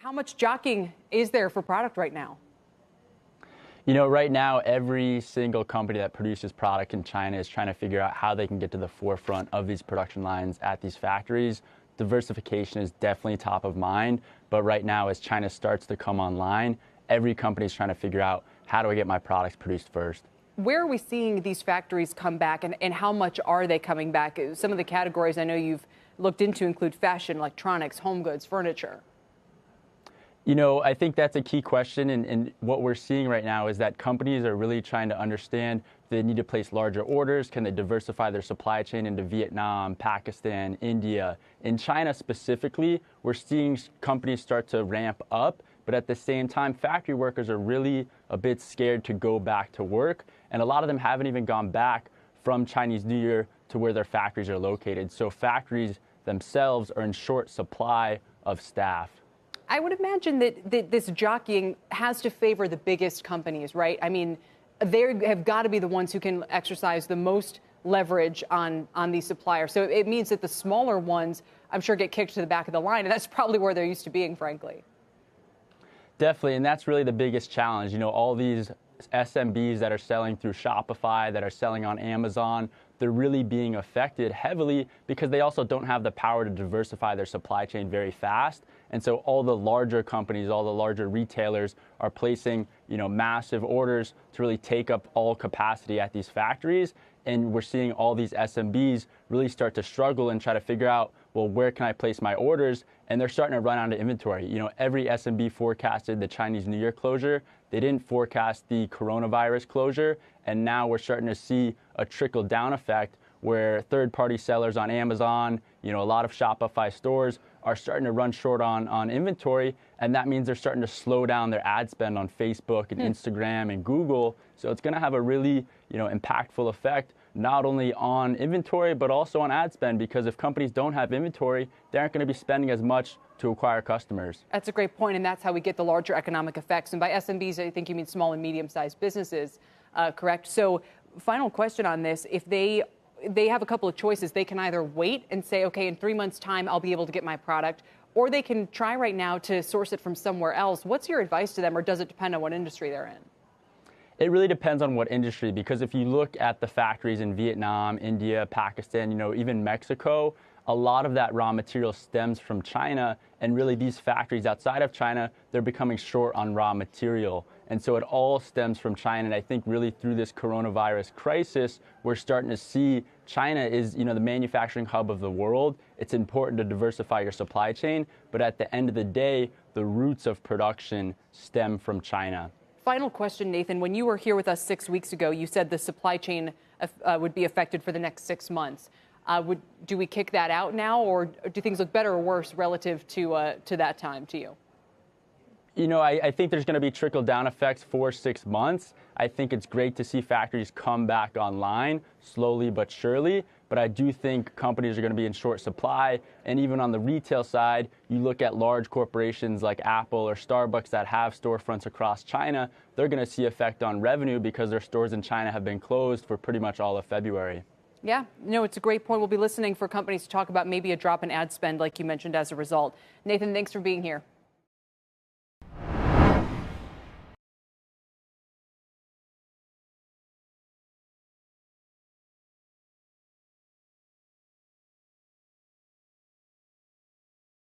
How much jockeying is there for product right now? Right now, every single company that produces product in China is trying to figure out how they can get to the forefront of these production lines at these factories. Diversification is definitely top of mind, but right now, as China starts to come online, every company is trying to figure out, how do I get my products produced first? Where are we seeing these factories come back, and how much are they coming back? Some of the categories I know you've looked into include fashion, electronics, home goods, furniture. I think that's a key question, and what we're seeing right now is that companies are really trying to understand they need to place larger orders. Can they diversify their supply chain into Vietnam, Pakistan, India? In China specifically, we're seeing companies start to ramp up, but at the same time, factory workers are really a bit scared to go back to work, and a lot of them haven't even gone back from Chinese New Year to where their factories are located. So factories themselves are in short supply of staff. I would imagine that this jockeying has to favor the biggest companies, right? I mean, they have got to be the ones who can exercise the most leverage on these suppliers. So it means that the smaller ones, I'm sure, get kicked to the back of the line, and that's probably where they're used to being, frankly. Definitely, and that's really the biggest challenge. All these SMBs that are selling through Shopify, that are selling on Amazon, they're really being affected heavily because they also don't have the power to diversify their supply chain very fast. And so all the larger companies, all the larger retailers are placing, massive orders to really take up all capacity at these factories. And we're seeing all these SMBs really start to struggle and try to figure out, well, where can I place my orders? And they're starting to run out of inventory. Every SMB forecasted the Chinese New Year closure. They didn't forecast the coronavirus closure. And now we're starting to see a trickle-down effect where third-party sellers on Amazon, a lot of Shopify stores are starting to run short on inventory, and that means they're starting to slow down their ad spend on Facebook and Instagram and Google. So it's going to have a really, impactful effect, not only on inventory, but also on ad spend, because if companies don't have inventory, they aren't going to be spending as much to acquire customers. That's a great point, and that's how we get the larger economic effects. And by SMBs, I think you mean small and medium-sized businesses, correct? So final question on this. If they have a couple of choices. They can either wait and say, okay, in 3 months' time, I'll be able to get my product, or they can try right now to source it from somewhere else. What's your advice to them, or does it depend on what industry they're in? It really depends on what industry, because if you look at the factories in Vietnam, India, Pakistan, even Mexico, a lot of that raw material stems from China, and really these factories outside of China, they're becoming short on raw material. And so it all stems from China. And I think really through this coronavirus crisis, we're starting to see China is, the manufacturing hub of the world. It's important to diversify your supply chain, but at the end of the day, the roots of production stem from China. Final question, Nathan. When you were here with us 6 weeks ago, you said the supply chain would be affected for the next 6 months. Do we kick that out now, or do things look better or worse relative to that time to you? I think there's going to be trickle-down effects for 6 months. I think it's great to see factories come back online slowly but surely, but I do think companies are going to be in short supply. And even on the retail side, you look at large corporations like Apple or Starbucks that have storefronts across China, they're going to see effect on revenue because their stores in China have been closed for pretty much all of February. Yeah, it's a great point. We'll be listening for companies to talk about maybe a drop in ad spend like you mentioned as a result. Nathan, thanks for being here.